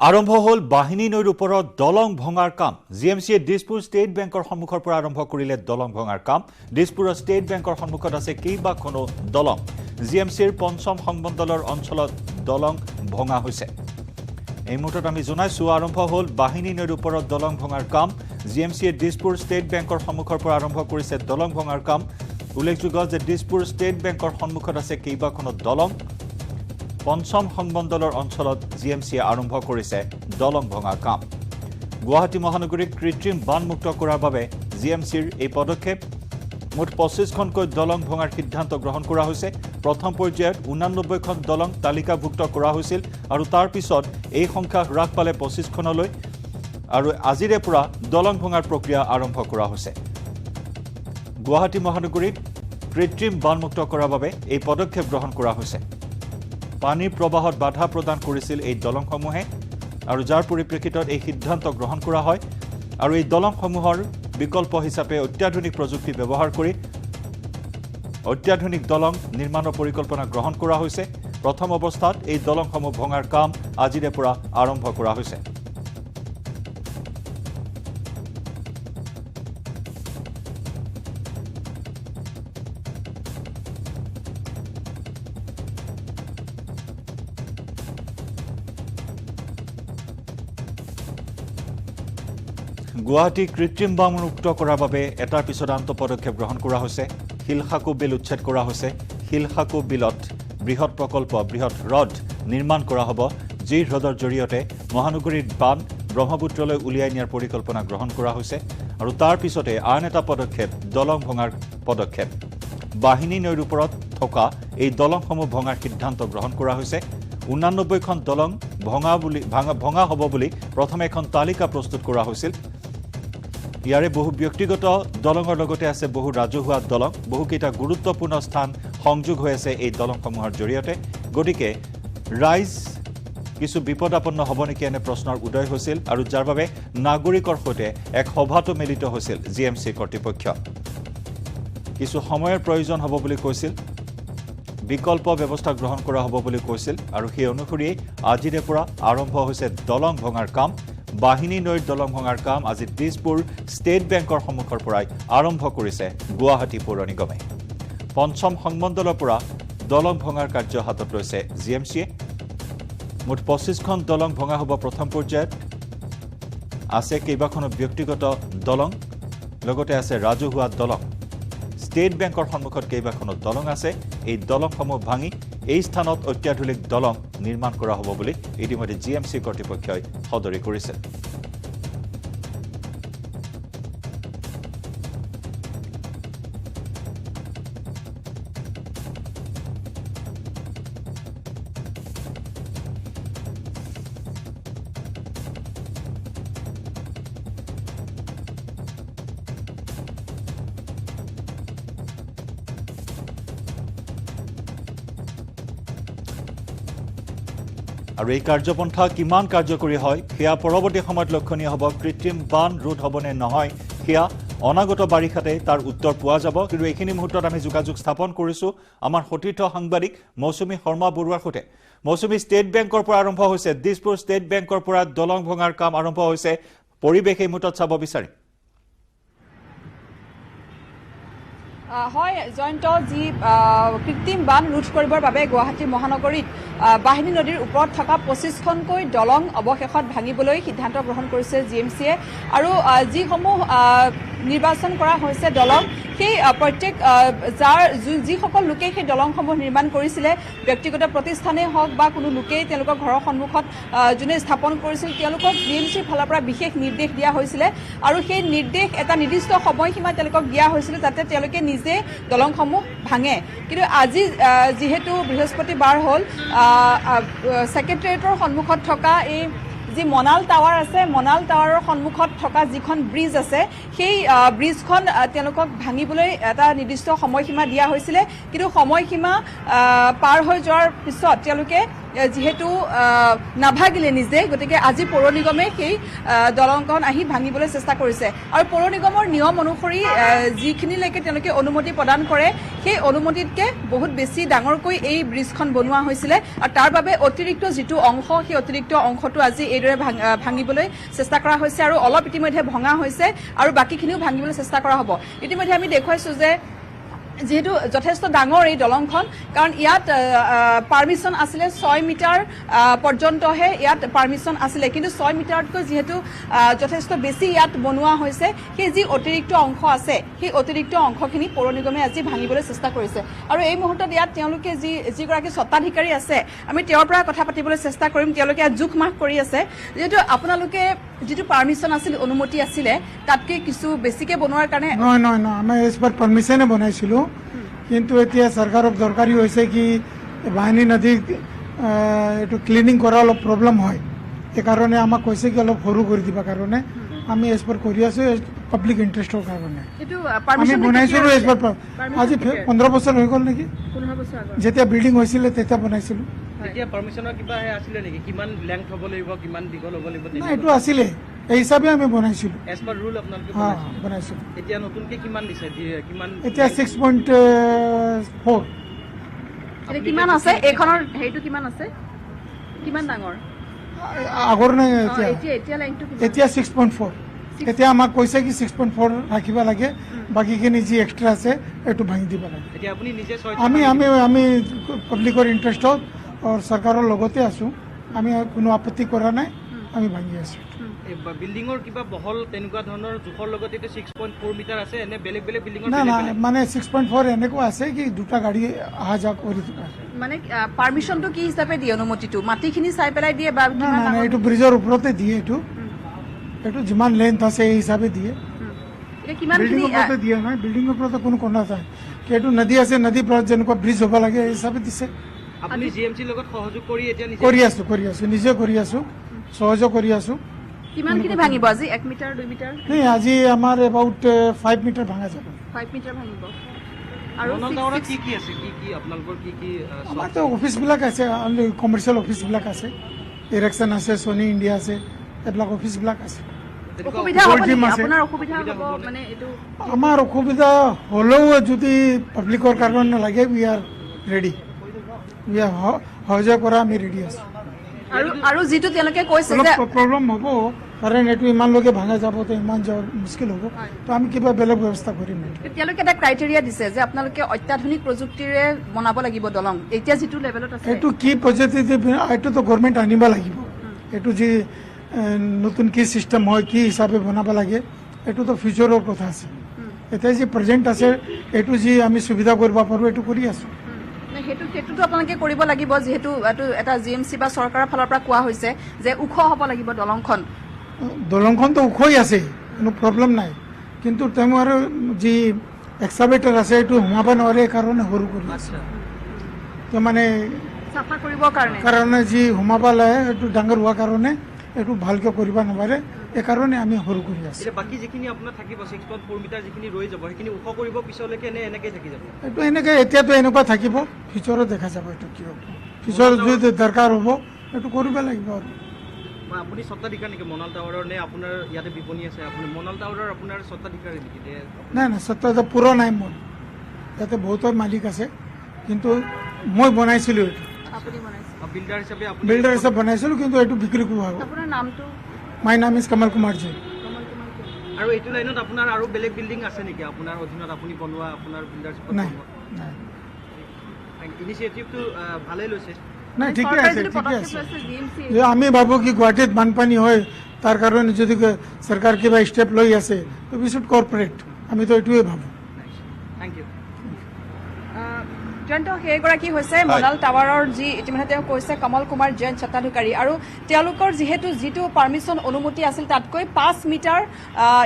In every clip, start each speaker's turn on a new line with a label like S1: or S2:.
S1: আৰম্ভ হল বাহিনী নৈৰ ওপৰত দলং ভঙাৰ কাম জিএমচিয়ে দিছপুৰ ষ্টেট বেংকৰ সন্মুখৰ পৰা আৰম্ভ কৰিলে দলং ভঙাৰ কাম দিছপুৰৰ ষ্টেট বেংকৰ সন্মুখত আছে কেইবাখনো দলং জিএমচিৰ পঞ্চম সংমণ্ডলৰ অঞ্চলত দলং ভঙা হৈছে এই মুহূৰ্তত আমি জনাইছো আৰম্ভ হল বাহিনী নৈৰ ওপৰত দলং ভঙাৰ কাম জিএমচিয়ে দিছপুৰ ষ্টেট বেংকৰ সন্মুখৰ পৰা আৰম্ভ কৰিছে দলং ভঙাৰ কাম উল্লেখযোগ্য যে দিছপুৰ ষ্টেট বেংকৰ সন্মুখত আছে কেইবাখনো দলং পঞ্চম সংমণ্ডলৰ অঞ্চলত জিএমচিয়ে আৰম্ভ কৰিছে দলং ভঙা কাম গুৱাহাটী মহানগৰীক কৃত্ৰিম বানমুক্ত কৰাৰ বাবে জিএমচিৰ এই পদক্ষেপ মুঠ 25খনকৈ দলং ভঙাৰ সিদ্ধান্ত গ্ৰহণ কৰা হৈছে প্ৰথম পৰ্যায়ত 89খন দলং তালিকাভুক্ত কৰা হৈছিল আৰু তাৰ পিছত এই সংখ্যা হ্ৰাস পালে 25খনলৈ আৰু আজিৰে পৰা দলং ভঙাৰ প্ৰক্ৰিয়া আৰম্ভ কৰা হৈছে গুৱাহাটী মহানগৰীক কৃত্ৰিম বানমুক্ত কৰাৰ বাবে এই পদক্ষেপ গ্ৰহণ কৰা হৈছে পানীৰ প্ৰবাহত বাধা প্ৰদান কৰিছিল এই দলংসমূহে আৰু যাৰ পৰিপ্ৰেক্ষিতত এই সিদ্ধান্ত গ্ৰহণ কৰা হয় আৰু এই দলংসমূহৰ বিকল্প হিচাপে অত্যাধুনিক প্ৰযুক্তি ব্যৱহাৰ কৰি অত্যাধুনিক দলং নিৰ্মাণৰ পৰিকল্পনা গ্ৰহণ কৰা হৈছে প্ৰথম অৱস্থাত এই দলংসমূহ ভঙাৰ কাম আজিৰে পৰা আৰম্ভ কৰা হৈছে গুৱাহাটী কৃত্ৰিম বানমুক্ত কৰাৰ বাবে এটাৰ পিছত আনটো পদক্ষেপ গ্ৰহণ কৰা হৈছে শিলখাকু বিল উচ্ছেদ কৰা হৈছে শিলখাকু বিলত বৃহৎ প্ৰকল্প বৃহৎ হ্ৰদ নিৰ্মাণ কৰা হ'ব যি হ্ৰদৰ জৰিয়তে মহানগৰীৰ বান ব্ৰহ্মপুত্ৰলৈ উলিয়াই নিয়াৰ পৰিকল্পনা গ্ৰহণ কৰা হৈছে আৰু তাৰ পিছতে আন এটা পদক্ষেপ দলং ভঙাৰ পদক্ষেপ বাহিনী নৈৰ ওপৰত থকা এই দলংসমূহ ভঙাৰ সিদ্ধান্ত গ্ৰহণ কৰা হৈছে 89খন দলং ভঙা হ'ব বুলি প্ৰথমে এখন তালিকা প্ৰস্তুত কৰা হৈছিল ইয়াৰে বহু ব্যক্তিগত দলঙৰ লগতে আছে বহু ৰাজহুৱা দলং বহুকেইটা গুৰুত্বপূৰ্ণ স্থান সংযোগ হৈ আছে এই দলংসমূহৰ জৰিয়তে গতিকে ৰাইজ কিছু বিপদাপন্ন হ'ব নেকি এনে প্ৰশ্নৰ উদয় হৈছিল আৰু যাৰ বাবে নাগৰিকৰ সৈতে এক সভাটো মিলিত হৈছিল জিএমচি কৰ্তৃপক্ষ কিছু সময়ৰ প্ৰয়োজন হ'ব বুলি কৈছিল বিকল্প ব্যৱস্থা গ্ৰহণ কৰা হ'ব বুলি কৈছিল আৰু সেই অনুসৰি আজিৰে পৰা আৰম্ভ হৈছে দলং ভঙাৰ কাম বাহিনী নৈৰ দলং ভঙাৰ কাম আজি দিছপুৰ ষ্টেট বেংকৰ সন্মুখৰ পৰাই আৰম্ভ কৰিছে গুৱাহাটী পৌৰ নিগমে পঞ্চম সংমণ্ডলৰ পৰা দলং ভঙাৰ কাৰ্য হাতত লৈছে জিএমচিয়ে মুঠ 25খন দলং ভঙা হ'ব প্ৰথম পৰ্যায়ত আছে কেইবাখনো ব্যক্তিগত দলং লগতে আছে ৰাজহুৱা দলং ষ্টেট বেংকৰ সন্মুখত কেইবাখনো দলং আছে এই দলংসমূহ ভাঙি এই স্থানত অত্যাধুনিক দলং নিৰ্মাণ কৰা হ'ব বুলি ইতিমধ্যে জিএমচি কৰ্তৃপক্ষই সদৰি কৰিছে আৰু এই কাৰ্যপন্থা কিমান কাৰ্যকৰী হয় সেয়া পৰৱৰ্তী সময়ত লক্ষণীয় হ'ব কৃত্ৰিম বান ৰোধ হ'বনে নহয় সেয়া অনাগত বাৰিষাতে তাৰ উত্তৰ পোৱা যাব কিন্তু এইখিনি মুহূৰ্তত আমি যোগাযোগ স্থাপন কৰিছো আমাৰ সতীৰ্থ সাংবাদিক মৌচুমী শৰ্মা বৰুৱাৰ সৈতে মৌচুমী ষ্টেট বেংকৰ পৰা আৰম্ভ হৈছে দিছপুৰ ষ্টেট বেংকৰ পৰা দলং ভঙাৰ কাম আৰম্ভ হৈছে পৰিৱেশ এই মুহূৰ্তত চাব বিচাৰিম
S2: হয় জয়ন্ত যি কৃত্ৰিম বান ৰোধ কৰিবৰ বাবে গুৱাহাটী মহানগৰীত বাহিনী নদীৰ ওপৰত থকা 25খনকৈ দলং অৱশেষত ভাঙিবলৈ সিদ্ধান্ত গ্ৰহণ কৰিছে জিএমচিয়ে আৰু যিসমূহ নিৰ্বাচন কৰা হৈছে দলং সেই প্ৰত্যেক যিসকল লোকে সেই দলংসমূহ নিৰ্মাণ কৰিছিলে ব্যক্তিগত প্ৰতিষ্ঠানেই হওক বা কোনো লোকেই তেওঁলোকৰ ঘৰৰ সন্মুখত যোনে স্থাপন কৰিছিল তেওঁলোকক জিএমচিৰ ফালৰ পৰা বিশেষ নিৰ্দেশ দিয়া হৈছিলে আৰু সেই নিৰ্দেশ এটা নিৰ্দিষ্ট সময়সীমা তেওঁলোকক দিয়া হৈছিলে যাতে তেওঁলোকে নিজে দলংসমূহ ভাঙে কিন্তু আজি যিহেতু বৃহস্পতিবাৰ হ'ল ছেক্ৰেটেৰিয়েটৰ সন্মুখত থকা এই যি মনাল টাৱাৰ আছে মনাল টাৱাৰৰ সন্মুখত থকা যিখন ব্ৰিজ আছে সেই ব্ৰিজখন তেওঁলোকক ভাঙিবলৈ এটা নিৰ্দিষ্ট সময়সীমা দিয়া হৈছিলে কিন্তু সময়সীমা পাৰ হৈ যোৱাৰ পিছত তেওঁলোকে যিহেতু নাভাগিলে নিজে, গতিকে আজি পৌৰ নিগমে সেই দলংখন আহি ভাঙিবলৈ চেষ্টা কৰিছে আৰু পৌৰ নিগমৰ নিয়ম অনুসৰি যিখিনিলৈকে তেওঁলোকে অনুমতি প্ৰদান কৰে সেই অনুমতিতকৈ বহুত বেছি ডাঙৰকৈ এই ব্ৰিজখন বনোৱা হৈছিলে আৰু তাৰ বাবে অতিৰিক্ত যিটো অংশ সেই অতিৰিক্ত অংশটো আজি এইদৰে ভাঙিবলৈ চেষ্টা কৰা হৈছে আৰু অলপ ইতিমধ্যে ভঙা হৈছে আৰু বাকীখিনিও ভাঙিবলৈ চেষ্টা কৰা হ'ব। ইতিমধ্যে আমি দেখুৱাইছোঁ যে যিহেতু যথেষ্ট ডাঙৰ এই দলংখন, কাৰণ ইয়াত পাৰ্মিশ্যন আছিলে 6 মিটাৰ পৰ্যন্তহে ইয়াত পাৰ্মিশ্যন আছিলে, কিন্তু 6 মিটাৰতকৈ যিহেতু যথেষ্ট বেছি ইয়াত বনোৱা হৈছে, সেই যি অতিৰিক্ত অংশ আছে সেই অতিৰিক্ত অংশখিনি পৌৰ নিগমে আজি ভাঙিবলৈ চেষ্টা কৰিছে। আৰু এই মুহূৰ্তত ইয়াত তেওঁলোকে যিগৰাকী স্বত্বাধিকাৰী আছে আমি তেওঁৰ পৰা কথা পাতিবলৈ চেষ্টা কৰিম। তেওঁলোকে ইয়াত জোখ মাখ কৰি আছে, যিহেতু আপোনালোকে যিটো পাৰ্মিশ্যন আছিল, অনুমতি আছিলে, তাতকৈ কিছু বেছিকৈ বনোৱাৰ কাৰণে
S3: নহয় আমি এজ পাৰ পাৰ্মিশ্যনে বনাইছিলোঁ, কিন্তু এতিয়া চৰকাৰক দৰকাৰী হৈছে কি বাহিনী নদী এইটো ক্লিনিং কৰা অলপ প্ৰব্লেম হয়, সেইকাৰণে আমাক কৈছে কি অলপ সৰু কৰি দিবৰ কাৰণে আমি এজ পাৰ কৰি আছোঁ পাব্লিক ইণ্টাৰেষ্টৰ কাৰণে। আমি বনাইছিলোঁ এজ পাৰ আজি 15 বছৰ হৈ গ'ল নেকি, যেতিয়া বিল্ডিং হৈছিলে তেতিয়া বনাইছিলোঁ।
S4: এতিয়া পাৰ্মিশ্যনৰ কিবা আছিলে নেকি, কিমান লেংথ হ'ব লাগিব, কিমান দীঘল হ'ব লাগিব?
S3: নাই, এইটো আছিলে, এই হিচাপে আমি বনাইছিলোঁ।
S4: এজ পাৰ ৰুল আপোনালোকে
S3: বনাইছিলোঁ।
S4: এতিয়া নতুনকৈ কিমান দিছে, কিমান?
S3: এতিয়া 6.4।
S2: কিমান আছে এইখনৰ হেৰিটো, কিমান আছে, কিমান ডাঙৰ
S3: আগৰ নাই,
S2: এতিয়া
S3: 6.4। এতিয়া আমাক কৈছে কি 6.4 ৰাখিব লাগে, বাকীখিনি যি এক্সট্ৰা আছে এইটো ভাঙি দিব লাগে।
S4: এতিয়া আপুনি নিজে
S3: আমি পাব্লিকৰ ইণ্টাৰেষ্টত চৰকাৰৰ লগতে আছোঁ, আমি কোনো আপত্তি কৰা নাই, আমি ভাঙি আছোঁ।
S4: বিল্ডিঙৰ কিবা বহল তেনেকুৱা ধৰণৰ জোখৰ লগতে 6.4 মিটাৰ আছে, এনে বেলেগ বেলেগ বিল্ডিঙৰ?
S3: না মানে 6.4 এনেকুৱা আছে কি দুটা গাড়ী অহা যোৱা কৰি থকা।
S2: মানে পাৰ্মিশ্যনটো কি হিচাপে দিয়ে, অনুমতিটো মাটিখিনি চাই পেলাই দিয়ে বা
S3: না এইটো ব্ৰিজৰ ওপৰতে দিয়ে, এইটো যিমান লেন্থ আছে এই হিচাপে দিয়ে, বিল্ডিঙৰ ওপৰতে দিয়ে নহয়, বিল্ডিঙৰ ওপৰতে কোনো কথা নাই। এইটো নদী আছে, নদীৰ পৰা যেনেকুৱা ব্ৰিজ হ'ব লাগে এই হিচাপে দিছে।
S4: আপুনি জিএমচিৰ লগত সহযোগ কৰি এতিয়া
S3: কৰি আছোঁ, নিজে কৰি আছোঁ, সহযোগ কৰি আছোঁ।
S2: কিমানখিনি ভাঙিব আজি? 1 মিটাৰ 2 মিটাৰ?
S3: নাই, আজি আমাৰ এবাউট 5 মিটাৰ ভাঙা যাব।
S2: 5 মিটাৰ ভাঙিব।
S4: আৰু কি কি আছে, কি আপোনালোকৰ কি
S3: আমাৰতো অফিচবিলাক আছে, কমাৰ্চিয়েল অফিচবিলাক আছে, ইৰেকশ্যন আছে, ছনী ইণ্ডিয়া আছে, এইবিলাক অফিচবিলাক আছে।
S2: অসুবিধা হ'ব নেকি? আপোনাৰ অসুবিধা হ'ব মানে এইটো?
S3: আমাৰ অসুবিধা হ'লেও যদি পাব্লিকৰ কাৰণে লাগে, উই আৰ ৰেডি, সহযোগ কৰা আমি ৰেডি আছোঁ।
S2: আৰু যিটো তেওঁলোকে কৈছে যে
S3: প্ৰব্লেম হ'ব, কাৰণ এইটো ইমানলৈকে ভাঙা যাব, তো ইমান যোৱা মুস্কিল হ'ব, তো আমি কিবা বেলেগ ব্যৱস্থা কৰিম।
S2: তেওঁলোকে এটা ক্ৰাইটেৰিয়া দিছে যে আপোনালোকে অত্যাধুনিক প্ৰযুক্তিৰে বনাব লাগিব দলং, এতিয়া যিটো লেভেলত আছে।
S3: এইটো কি পদ্ধতি, এইটোতো গভৰ্ণমেণ্ট আনিব লাগিব, এইটো যি নতুন কি চিষ্টেম হয়, কি হিচাপে বনাব লাগে, এইটোতো ফিউচাৰৰ কথা আছে। এতিয়া যি প্ৰেজেণ্ট আছে, এইটো যি আমি সুবিধা কৰিব পাৰোঁ এইটো কৰি আছোঁ।
S2: সেইটোতো আপোনালোকে কৰিব লাগিব, যিহেতু এইটো এটা জিএমচি বা চৰকাৰৰ ফালৰ পৰা কোৱা হৈছে যে ওখ হ'ব লাগিব দলংখন।
S3: দলংখনতো ওখই আছে, কোনো প্ৰব্লেম নাই, কিন্তু তেওঁ আৰু যি এক্সাভেটাৰ আছে এইটো সোমাব নোৱাৰে, কাৰণে সৰু কৰি আছে, মানে
S2: চাফা কৰিবৰ
S3: কাৰণে যি সোমাব লাগে এইটো ডাঙৰ হোৱাৰ কাৰণে এইটো ভালকৈ কৰিব নোৱাৰে, এইকাৰণে আমি সৰু কৰি আছোঁ।
S4: বাকী যিখিনি আপোনাৰ থাকিব 6.4 মিটাৰ যিখিনি ৰৈ যাব, সেইখিনি ওখ কৰিব পিছলৈকে এনেকৈ থাকি যাব?
S3: এইটো এনেকৈ এতিয়াতো এনেকুৱা থাকিব, ফিউচাৰত দেখা যাব এইটো কি হ'ব, ফিউচাৰত যদি দৰকাৰ হ'ব এইটো কৰিব লাগিব। আৰু
S4: আপুনি স্বত্বাধিকাৰ নেকি মনাল টাৱাৰৰ, নে আপোনাৰ ইয়াতে বিপণী আছে? আপুনি মনাল টাৱাৰৰ আপোনাৰ স্বত্বাধিকাৰ নেকি?
S3: নাই স্বত্বাধিকাৰ পুৰা নাই মোৰ, ইয়াতে বহুতৰ মালিক আছে, কিন্তু মই বনাইছিলোঁ এইটো, বিল্ডাৰ হিচাপে বনাইছিলোঁ, কিন্তু এইটো বিক্ৰী কৰা হ'ব।
S2: আপোনাৰ নামটো?
S3: মাই নাম ইজ কমল কুমাৰ জৈন।
S4: আৰু এইটো লাইনত আপোনাৰ আৰু বেলেগ বিল্ডিং আছে নেকি আপোনাৰ অধীনত আপুনি বনোৱা, আপোনাৰ বিল্ডাৰশ্বিপত?
S3: নাই,
S4: ইনিচিয়েটিভটো ভালেই লৈছে।
S3: নাই, ঠিকে আছে। আমি ভাবোঁ কি গুৱাহাটীত বানপানী হয়, তাৰ কাৰণে যদি চৰকাৰ কিবা ষ্টেপ লৈ আছে, তো উই শুড কৰ্পৰেট, আমিতো এইটোৱে ভাবোঁ।
S4: Thank U.
S2: জয়ন্ত, সেইগৰাকী হৈছে মনাল টাৱাৰৰ যি ইতিমধ্যে তেওঁ কৈছে কমল কুমাৰ জৈন স্বত্বাধিকাৰী, আৰু তেওঁলোকৰ যিটো পাৰ্মিশ্যন অনুমতি আছিল তাতকৈ 5 মিটাৰ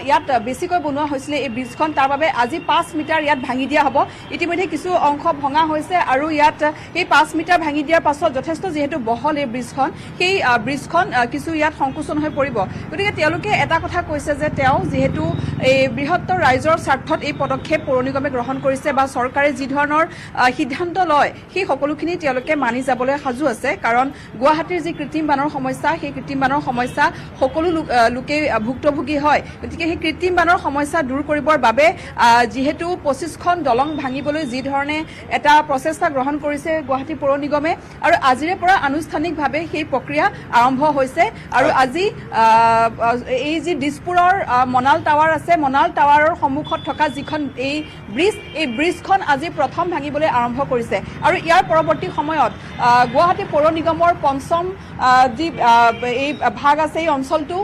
S2: ইয়াত বেছিকৈ বনোৱা হৈছিলে এই ব্ৰিজখন, তাৰ বাবে আজি 5 মিটাৰ ইয়াত ভাঙি দিয়া হ'ব। ইতিমধ্যে কিছু অংশ ভঙা হৈছে, আৰু ইয়াত এই 5 মিটাৰ ভাঙি দিয়াৰ পাছত যথেষ্ট যিহেতু বহল এই ব্ৰিজখন, সেই ব্ৰিজখন কিছু ইয়াত সংকোচন হৈ পৰিব। গতিকে তেওঁলোকে এটা কথা কৈছে যে তেওঁ যিহেতু এই বৃহত্তৰ ৰাইজৰ স্বাৰ্থত এই পদক্ষেপ পৌৰ নিগমে গ্ৰহণ কৰিছে, বা চৰকাৰে যি ধৰণৰ সিদ্ধান্ত সিদ্ধান্ত লয় সেই সকলোখিনি তেওঁলোকে মানি যাবলৈ সাজু আছে কাৰণ গুৱাহাটীৰ যি কৃত্ৰিম বানৰ সমস্যা সেই কৃত্ৰিম বানৰ সমস্যা সকলো লোকে ভুক্তভোগী হয় গতিকে সেই কৃত্ৰিম বানৰ সমস্যা দূৰ কৰিবৰ বাবে যিহেতু 25খন দলং ভাঙিবলৈ যি ধৰণে এটা প্ৰচেষ্টা গ্ৰহণ কৰিছে গুৱাহাটী পৌৰ নিগমে আৰু আজিৰে পৰা আনুষ্ঠানিকভাৱে সেই প্ৰক্ৰিয়া আৰম্ভ হৈছে আৰু আজি এই যি দিছপুৰৰ মনাল টাৱাৰ আছে মনাল টাৱাৰৰ সন্মুখত থকা যিখন এই ব্ৰিজখন আজি প্ৰথম ভাঙিবলৈ আৰম্ভ কৰিছে আৰু ইয়াৰ পৰৱৰ্তী সময়ত গুৱাহাটী পৌৰ নিগমৰ পঞ্চম যি এই ভাগ আছে এই অঞ্চলটো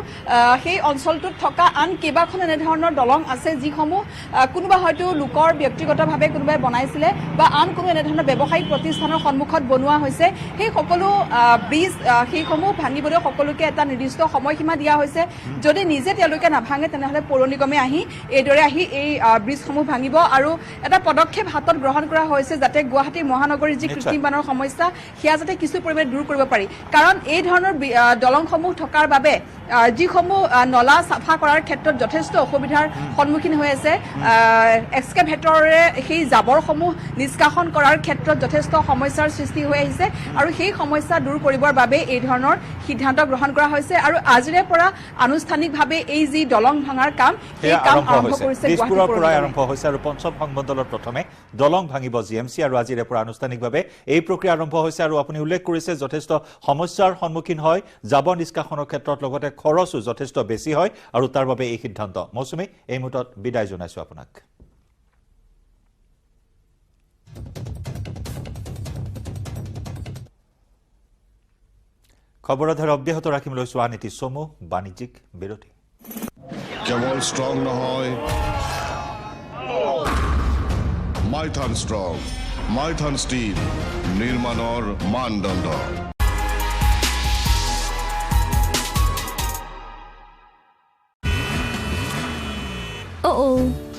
S2: সেই অঞ্চলটোত থকা আন কেইবাখন এনেধৰণৰ দলং আছে যিসমূহ কোনোবা হয়তো লোকৰ ব্যক্তিগতভাৱে কোনোবাই বনাইছিলে বা আন কোনো এনেধৰণৰ ব্যৱসায়িক প্ৰতিষ্ঠানৰ সন্মুখত বনোৱা হৈছে সেই সকলো ব্ৰিজ সেইসমূহ ভাঙিবলৈ সকলোকে এটা নিৰ্দিষ্ট সময়সীমা দিয়া হৈছে যদি নিজে তেওঁলোকে নাভাঙে তেনেহ'লে পৌৰ নিগমে আহি এইদৰে আহি এই ব্ৰিজসমূহ ভাঙিব আৰু এটা পদক্ষেপ হাতত গ্ৰহণ কৰা হৈছে যাতে গুৱাহাটী মহানগৰীৰ যি কৃত্ৰিম বানৰ সমস্যা সেয়া যাতে কিছু পৰিমাণে দূৰ কৰিব পাৰি কাৰণ এই ধৰণৰ দলংসমূহ থকাৰ বাবে যিসমূহ নলা চাফা কৰাৰ ক্ষেত্ৰত যথেষ্ট অসুবিধাৰ সন্মুখীন হৈ আছে এক্সকেভেটৰে সেই জাবৰসমূহ নিষ্কাশন কৰাৰ ক্ষেত্ৰত যথেষ্ট সমস্যাৰ সৃষ্টি হৈ আহিছে আৰু সেই সমস্যা দূৰ কৰিবৰ বাবে এই ধৰণৰ সিদ্ধান্ত গ্ৰহণ কৰা হৈছে আৰু আজিৰে পৰা আনুষ্ঠানিকভাৱে এই যি দলং ভাঙাৰ কাম সেই কাম আৰম্ভ কৰিছে
S1: দিছপুৰৰ পৰাই আৰম্ভ হৈছে আৰু পঞ্চম সংমণ্ডলত প্ৰথমে দলং ভাঙিব জিএমচি আৰু আজিৰে পৰা আনুষ্ঠানিকভাৱে এই প্ৰক্ৰিয়া আৰম্ভ হৈছে আৰু আপুনি উল্লেখ কৰিছে যথেষ্ট সমস্যাৰ সন্মুখীন হয় জাবৰ নিষ্কাশনৰ ক্ষেত্ৰত লগতে খৰচো যথেষ্ট বেছি হয় আৰু তাৰ বাবে এই সিদ্ধান্ত মৌচুমী এই মুহূৰ্তত বিদায় জনাইছো আপোনাক খবৰ আধাৰ অব্যাহত ৰাখিম লৈছো আন এটি চমু বাণিজ্যিক বিৰতি
S5: কেৱল ষ্ট্ৰং নহয় মাইথান ষ্ট্ৰং মাইথান ষ্টীল নিৰ্মাণৰ মানদণ্ড
S6: Uh-oh.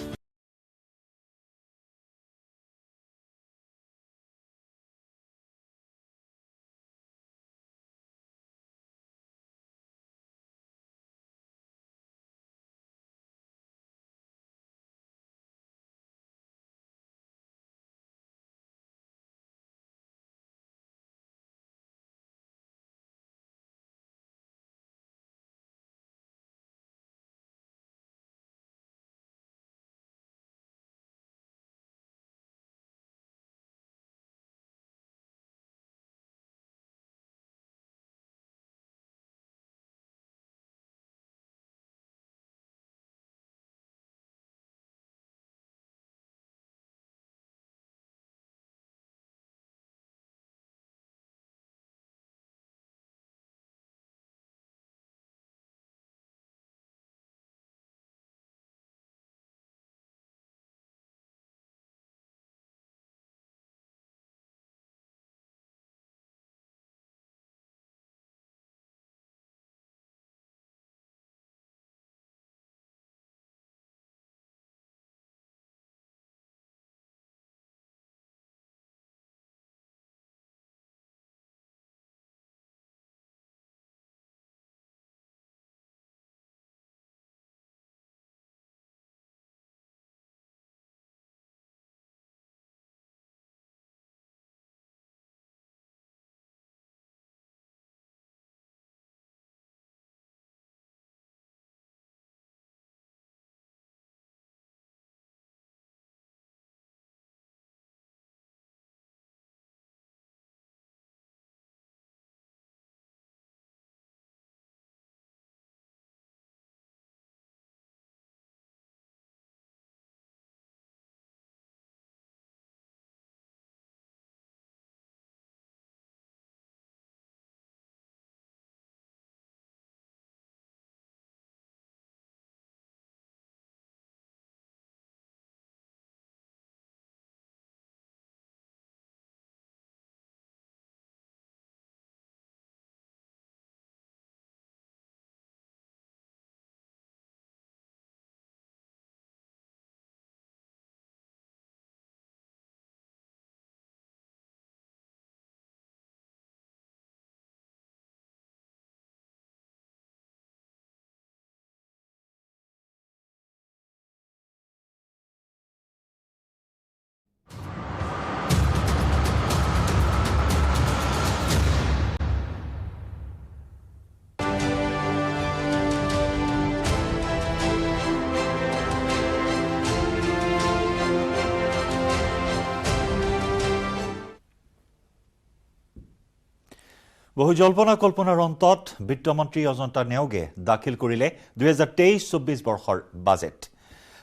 S1: বহু জল্পনা কল্পনাৰ অন্তত বিত্তমন্ত্ৰী অজন্তা নেওগে দাখিল কৰিলে 2023-24 বৰ্ষৰ বাজেট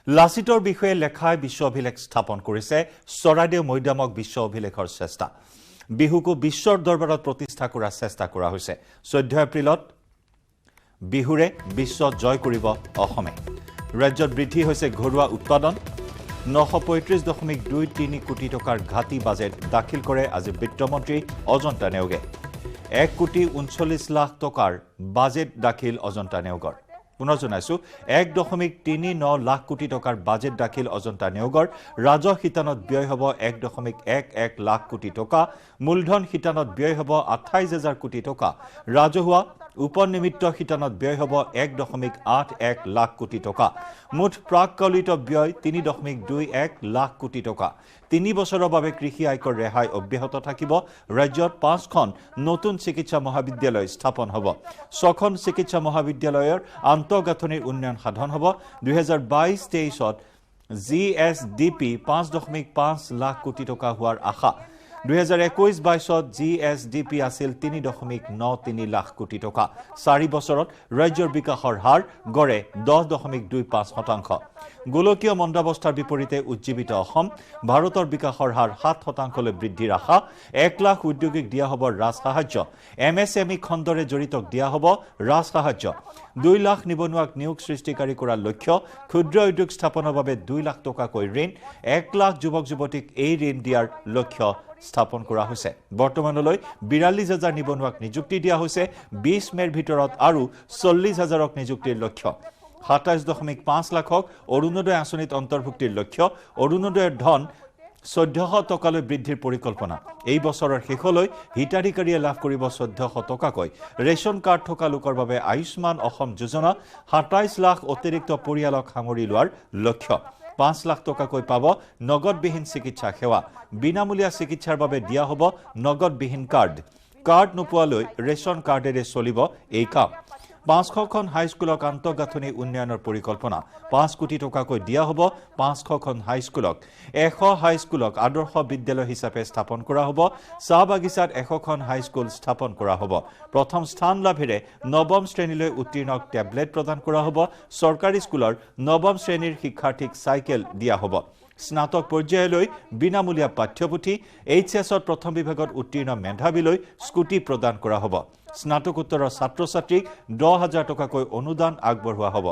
S1: লাচিতৰ বিষয়ে লেখাই বিশ্ব অভিলেখ স্থাপন কৰিছে চৰাইদেউ মৈদামক বিশ্ব অভিলেখৰ চেষ্টা বিহুকো বিশ্বৰ দৰবাৰত প্ৰতিষ্ঠা কৰাৰ চেষ্টা কৰা হৈছে 14 এপ্ৰিলত বিহুৰে বিশ্ব জয় কৰিব অসমে ৰাজ্যত বৃদ্ধি হৈছে ঘৰুৱা উৎপাদন 935.23 কোটি টকাৰ ঘাটি বাজেট দাখিল কৰে আজি বিত্তমন্ত্ৰী অজন্তা নেওগে 1,39 লাখ টকাৰ বাজেট দাখিল অজন্তা নেওগৰ পুনৰ জনাইছো 1.39 লাখ কোটি টকাৰ বাজেট দাখিল অজন্তা নেওগৰ ৰাজহ শিতানত ব্যয় হ'ব 1.11 লাখ কোটি টকা মূলধন শিতানত ব্যয় হ'ব 28,000 কোটি টকা ৰাজহুৱা উপনিমিত্ত শিতানত ব্যয় হ'ব 1.81 লাখ কোটি টকা মুঠ প্ৰাককলিত ব্যয় 3.21 লাখ কোটি টকা 3 বছৰৰ বাবে কৃষি আয়কৰ ৰেহাই অব্যাহত থাকিব ৰাজ্যত 5খন নতুন চিকিৎসা মহাবিদ্যালয় স্থাপন হ'ব 6খন চিকিৎসা মহাবিদ্যালয়ৰ আন্তঃগাঁথনিৰ উন্নয়ন সাধন হ'ব 2022-23ত GSDP 5.5 লাখ কোটি টকা হোৱাৰ আশা 2021-22ত GSDP আছিল 3.93 লাখ কোটি টকা 4 বছৰত ৰাজ্যৰ বিকাশৰ হাৰ গড়ে 10.25% গোলকীয় মন্দাৱস্থাৰ বিপৰীতে উজ্জীৱিত অসম ভাৰতৰ বিকাশৰ হাৰ 7% বৃদ্ধিৰ আশা 1 লাখ উদ্যোগীক দিয়া হ'ব ৰাজ সাহায্য MSME খণ্ডৰে জড়িতক দিয়া হ'ব ৰাজ সাহায্য 2 লাখ নিবনুৱাক নিয়োগ সৃষ্টিকাৰী কৰাৰ লক্ষ্য ক্ষুদ্ৰ উদ্যোগ স্থাপনৰ বাবে 2 লাখ টকাকৈ ঋণ 1 লাখ যুৱক যুৱতীক এই ঋণ দিয়াৰ লক্ষ্য স্থাপন কৰা হৈছে বৰ্তমানলৈ 42,000 নিবনুৱাক নিযুক্তি দিয়া হৈছে 20 মেৰ ভিতৰত আৰু 40,000ক নিযুক্তিৰ লক্ষ্য 27.5 লাখক অৰুণোদয় আঁচনিত অন্তৰ্ভুক্তিৰ লক্ষ্য অৰুণোদয়ৰ ধন 1400 টকালৈ বৃদ্ধিৰ পৰিকল্পনা এই বছৰৰ শেষলৈ হিতাধিকাৰীয়ে লাভ কৰিব 1400 টকাকৈ ৰেচন কাৰ্ড থকা লোকৰ বাবে আয়ুষ্মান অসম যোজনা 27 লাখ অতিৰিক্ত পৰিয়ালক সামৰি লোৱাৰ লক্ষ্য 5 লাখ টকাকৈ পাব নগদবিহীন চিকিৎসা সেৱা বিনামূলীয়া চিকিৎসাৰ বাবে দিয়া হ'ব নগদবিহীন কাৰ্ড নোপোৱালৈ ৰেচন কাৰ্ডেৰে চলিব এই কাম 500খন হাইস্কুলক আন্তঃগাঁথনি উন্নয়নৰ পৰিকল্পনা 5 কোটি টকাকৈ দিয়া হ'ব 500খন হাইস্কুলক 100 হাইস্কুলক আদৰ্শ বিদ্যালয় হিচাপে স্থাপন কৰা হ'ব চাহ বাগিচাত 100খন হাইস্কুল স্থাপন কৰা হ'ব প্ৰথম স্থান লাভেৰে নৱম শ্ৰেণীলৈ উত্তীৰ্ণক টেবলেট প্ৰদান কৰা হ'ব চৰকাৰী স্কুলৰ নৱম শ্ৰেণীৰ শিক্ষাৰ্থীক চাইকেল দিয়া হ'ব স্নাতক পৰ্যায়লৈ বিনামূলীয়া পাঠ্যপুথি HSত প্ৰথম বিভাগত উত্তীৰ্ণ মেধাবীলৈ স্কুটি প্ৰদান কৰা হ'ব স্নাতকোত্তৰৰ ছাত্ৰ-ছাত্ৰীক 10,000 টকাকৈ অনুদান আগবঢ়োৱা হ'ব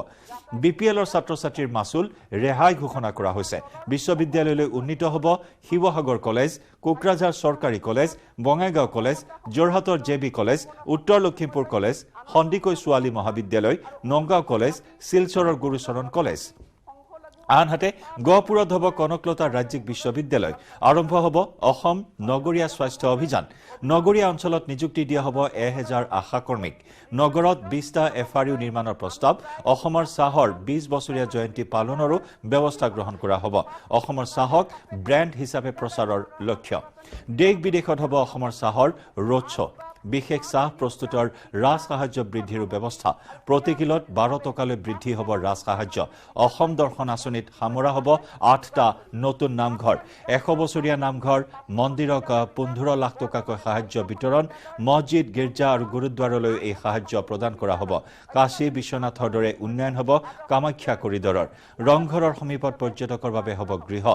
S1: BPLৰ ছাত্ৰ-ছাত্ৰীৰ মাচুল ৰেহাই ঘোষণা কৰা হৈছে বিশ্ববিদ্যালয়লৈ উন্নীত হ'ব শিৱসাগৰ কলেজ কোকৰাঝাৰ চৰকাৰী কলেজ বঙাইগাঁও কলেজ যোৰহাটৰ JB কলেজ উত্তৰ লখিমপুৰ কলেজ সন্দিকৈ ছোৱালী মহাবিদ্যালয় নগাঁও কলেজ শিলচৰৰ গুৰুচৰণ কলেজ আনহাতে গহপুৰত হ'ব কনকলতা ৰাজ্যিক বিশ্ববিদ্যালয় আৰম্ভ হ'ব অসম নগৰীয়া স্বাস্থ্য অভিযান নগৰীয়া অঞ্চলত নিযুক্তি দিয়া হ'ব 1000 আশা কৰ্মীক নগৰত 20টা FRU নিৰ্মাণৰ প্ৰস্তাৱ অসমৰ চাহৰ 20 বছৰীয়া জয়ন্তী পালনৰো ব্যৱস্থা গ্ৰহণ কৰা হ'ব অসমৰ চাহক ব্ৰেণ্ড হিচাপে প্ৰচাৰৰ লক্ষ্য দেশ বিদেশত হ'ব অসমৰ চাহৰ ৰোড শ্ব' বিশেষ চাহ প্ৰস্তুতৰ ৰাজ সাহায্য বৃদ্ধিৰ ব্যৱস্থা প্ৰতি কিলোত 12 টকালৈ বৃদ্ধি হ'ব ৰাজ সাহায্য অসম দৰ্শন আঁচনিত সামৰা হ'ব 8টা নতুন নামঘৰ 100 বছৰীয়া নামঘৰ মন্দিৰক 15 লাখ টকাকৈ সাহায্য বিতৰণ মছজিদ গীৰ্জা আৰু গুৰুদ্বাৰলৈ এই সাহায্য প্ৰদান কৰা হ'ব কাশী বিশ্বনাথৰ দৰে উন্নয়ন হ'ব কামাখ্যা কৰিডৰৰ ৰংঘৰৰ সমীপত পৰ্যটকৰ বাবে হ'ব গৃহ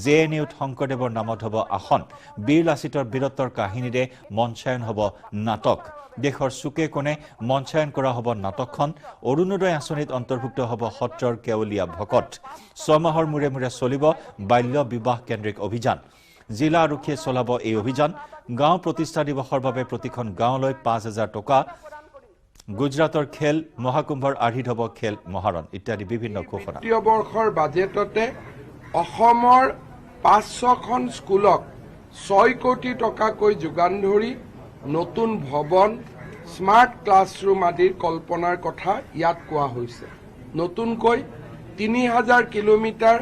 S1: JNUত শংকৰদেৱৰ নামত হ'ব আসন বীৰ লাচিতৰ বীৰত্বৰ কাহিনীৰে মঞ্চায়ন হ'ব নাটক দেশৰ চুকে কোণে মঞ্চায়ন কৰা হ'ব নাটকখন অৰুণোদয় আঁচনিত অন্তৰ্ভুক্ত হ'ব সত্ৰৰ কেৱলীয়া ভকত 6 মাহৰ মূৰে মূৰে চলিব বাল্য বিবাহ কেন্দ্ৰিক অভিযান জিলা আৰক্ষীয়ে চলাব এই অভিযান গাঁও প্ৰতিষ্ঠা দিৱসৰ বাবে প্ৰতিখন গাঁৱলৈ 5,000 টকা গুজৰাটৰ খেল মহাকুম্ভৰ আৰ্হিত হ'ব খেল মহাৰণ ইত্যাদি বিভিন্ন ঘোষণা
S6: বিত্তীয় বৰ্ষৰ বাজেটতে অসমৰ 500খন স্কুলক 6 কোটি টকাকৈ যোগান ধৰি নতুন ভৱন স্মাৰ্ট ক্লাছৰুম আদিৰ কল্পনাৰ কথা ইয়াত কোৱা হৈছে নতুনকৈ 3000 কিলোমিটাৰ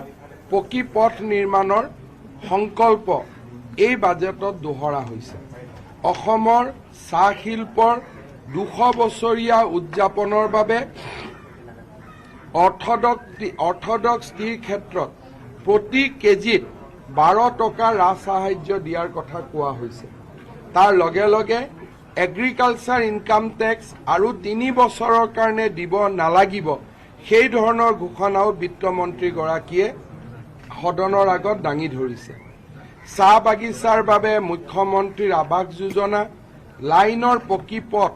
S6: পকী পথ নিৰ্মাণৰ সংকল্প এই বাজেটত দোহৰা হৈছে অসমৰ চাহ শিল্পৰ 200 বছৰীয়া উদযাপনৰ বাবে অৰ্থডক্স টিৰ ক্ষেত্ৰত প্ৰতি কেজিত 12 টকা ৰাজ সাহায্য দিয়াৰ কথা কোৱা হৈছে তাৰ লগে লগে এগ্ৰিকালচাৰ ইনকাম টেক্স আৰু 3 বছৰৰ কাৰণে দিব নালাগিব সেই ধৰণৰ ঘোষণাও বিত্তমন্ত্ৰীগৰাকীয়ে সদনৰ আগত দাঙি ধৰিছে। চাহ বাগিচাৰ বাবে মুখ্যমন্ত্ৰীৰ আৱাস যোজনা, লাইনৰ পকী পথ,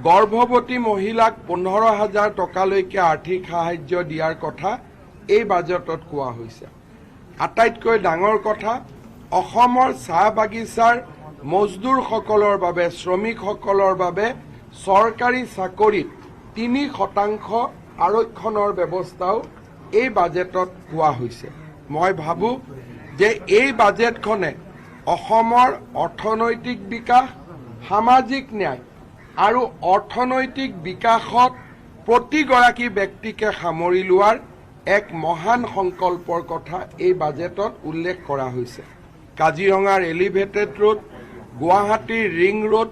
S6: গৰ্ভৱতী মহিলাক 15,000 টকালৈকে আৰ্থিক সাহায্য দিয়াৰ কথা এই বাজেটত কোৱা হৈছে। আটাইতকৈ ডাঙৰ কথা, অসমৰ চাহ বাগিচাৰ মজদুৰসকলৰ বাবে, শ্ৰমিকসকলৰ বাবে চৰকাৰী চাকৰিত 3% আৰক্ষণৰ ব্যৱস্থাও এই বাজেটত কোৱা হৈছে। মই ভাবোঁ যে এই বাজেটখনে অসমৰ অৰ্থনৈতিক বিকাশ, সামাজিক ন্যায় আৰু অৰ্থনৈতিক বিকাশত প্ৰতিগৰাকী ব্যক্তিকে সামৰি লোৱাৰ এক মহান সংকল্পৰ কথা এই বাজেটত উল্লেখ কৰা হৈছে। কাজিৰঙাৰ এলিভেটেড ৰোড, গুৱাহাটীৰ ৰিং ৰোড,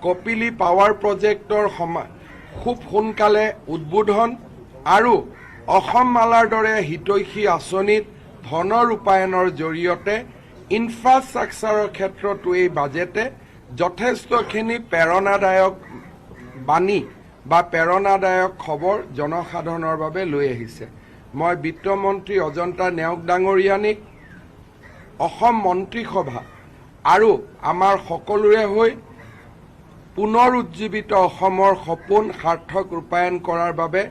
S6: কপিলী পাৱাৰ প্ৰজেক্টৰ খুব সোনকালে উদ্বোধন আৰু অসম মালাৰ দৰে হিতৈষী আঁচনিত ধনৰ ৰূপায়ণৰ জৰিয়তে ইনফ্ৰাষ্ট্ৰাকচাৰৰ ক্ষেত্ৰতো এই বাজেটে যথেষ্টখিনি প্ৰেৰণাদায়ক বাণী বা প্ৰেৰণাদায়ক খবৰ জনসাধাৰণৰ বাবে লৈ আহিছে। মই বিত্তমন্ত্ৰী অজন্তা নেওগ ডাঙৰীয়ানীক, অসম মন্ত্ৰীসভা আৰু আমাৰ সকলোৰে হৈ পুনৰ উজ্জীৱিত অসমৰ সপোন সাৰ্থক ৰূপায়ণ কৰাৰ বাবে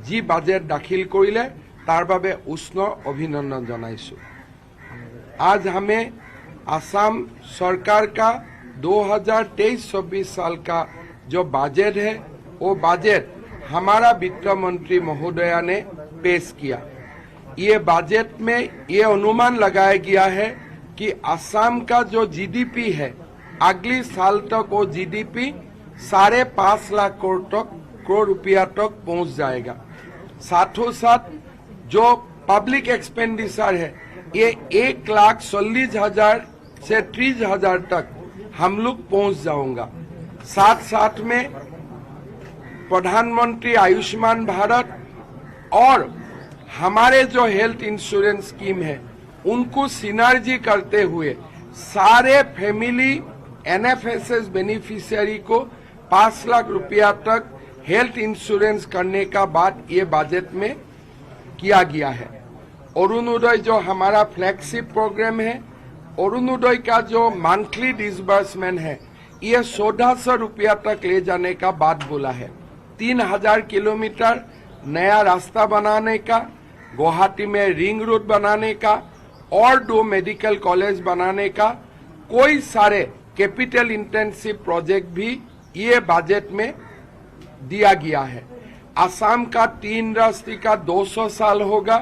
S6: যি বাজেট দাখিল কৰিলে তাৰ বাবে উষ্ণ অভিনন্দন জনাইছোঁ। आज हमें असम सरकार का 2023-24 साल का जो बजट है वो बजट हमारा वित्त मंत्री महोदया ने पेश किया। ये बजट में ये अनुमान लगाया गया है कि असम का जो जीडीपी है अगली साल तक वो जीडीपी 5.5 लाख करोड़ रुपया तक पहुंच जाएगा। साथों साथ जो पब्लिक एक्सपेंडिचर है ये 1,40,000 से 30,000 तक हम लोग पहुंच जाऊंगा। साथ साथ में प्रधानमंत्री आयुष्मान भारत और हमारे जो हेल्थ इंश्योरेंस स्कीम है उनको सिनर्जी करते हुए सारे फैमिली एनएफएसएस बेनिफिशियरी को 5 लाख रुपया तक हेल्थ इंश्योरेंस करने का बात ये बजट में किया गया है। अरुणोदय जो हमारा फ्लैगशिप प्रोग्राम है, अरुणोदय का जो मंथली डिसबर्समेंट है ये 1400 रुपया तक ले जाने का बात बोला है। 3000 किलोमीटर नया रास्ता बनाने का, गुवाहाटी में रिंग रोड बनाने का और 2 मेडिकल कॉलेज बनाने का कोई सारे कैपिटल इंटेंसिव प्रोजेक्ट भी ये बजट में दिया गया है। असम का टी इंडस्ट्री का 200 साल होगा।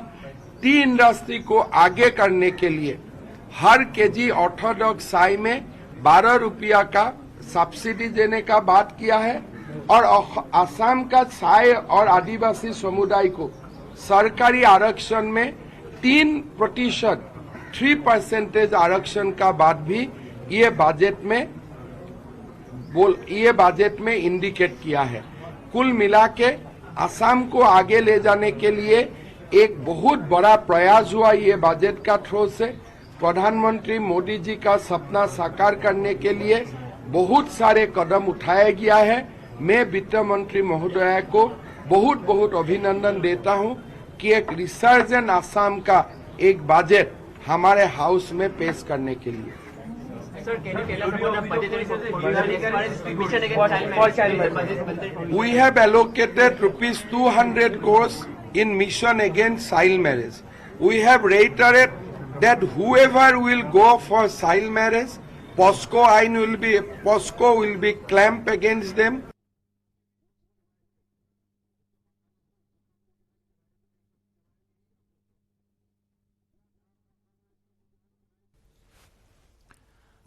S6: टी इंडस्ट्री को आगे करने के लिए हर केजी ऑर्थोडॉक्स चाय में 12 रुपया का सब्सिडी देने का बात किया है और असम का चाय और आदिवासी समुदाय को सरकारी आरक्षण में 3% आरक्षण का बात भी ये बजट में इंडिकेट किया है। कुल मिला के असम को आगे ले जाने के लिए एक बहुत बड़ा प्रयास हुआ ये बजट का थ्रू से। प्रधानमंत्री मोदी जी का सपना साकार करने के लिए बहुत सारे कदम उठाया गया है। मैं वित्त मंत्री महोदया को बहुत बहुत अभिनंदन देता हूं कि एक रिसर्जेंट असम का एक बजट हमारे हाउस में पेश करने के लिए। We have allocated ₹200 crores in mission against child marriage. We have reiterated that whoever will go for child marriage, POSCO will be clamped against them.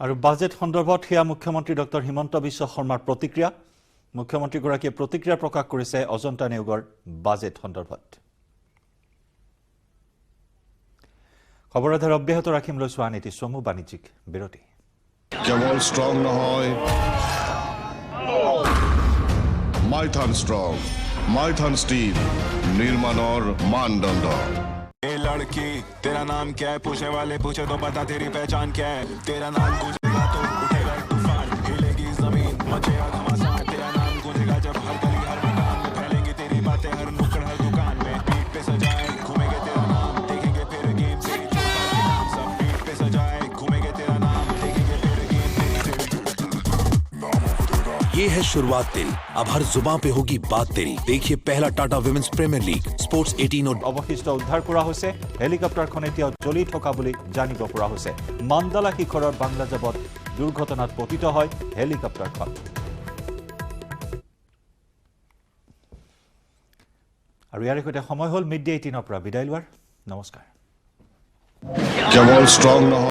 S1: আৰু বাজেট সন্দৰ্ভত হিয়া মুখ্যমন্ত্ৰী ডক্টৰ হিমন্ত বিশ্ব শৰ্মাৰ প্ৰতিক্ৰিয়া। মুখ্যমন্ত্ৰীগৰাকীয়ে প্ৰতিক্ৰিয়া প্ৰকাশ কৰিছে অজন্তা নেওগৰ বাজেট সন্দৰ্ভত। খবৰধাৰ অব্যাহত ৰাখিম লৈছো আন এটি চমু বাণিজ্যিক বিৰতি।
S5: কেৱল ষ্ট্ৰং নহয়, মাইথান ষ্ট্ৰং, মাইথান ষ্টিল নিৰ্মাণৰ মানদণ্ড।
S7: लड़की तेरा नाम क्या है, पूछने वाले पूछे तो बता तेरी पहचान क्या है। तेरा नाम पूछेगा तो उठेगा तूफान, हिलेगी जमीन। मचेगा घमासान तेरा नाम गूंजेगा जब हर गली हर मकान में फैलेंगे तेरी बातें हर नुक्कड़ हर दुकान में पीठ पे सजाए घूमेंगे तेरा नाम देखेंगे फिर गेम तेरी चौपाल के नाम सब पीठ पे सजाए घूमेंगे तेरा नाम देखेंगे फिर गेम तेरी
S8: ये है शुरुआत तेरी अब हर जुबान पे होगी बात तेरी देखिए पहला Tata women's premier league sports 18 और
S1: অৱশিষ্ট উদ্ধাৰ কৰা হৈছে হেলিকপ্টাৰখন এতিয়াও জ্বলি থকা বুলি জানিব পৰা হৈছে মান্দালা শিখৰৰ বাংলাদেশত দুৰ্ঘটনাত পতিত হয় হেলিকপ্টাৰখন আৰু ইয়াৰ সৈতে সময় হ'ল মিড ডে 18 পৰা বিদায় লোৱাৰ নমস্কাৰ
S5: কেৱল ষ্ট্ৰং নহয়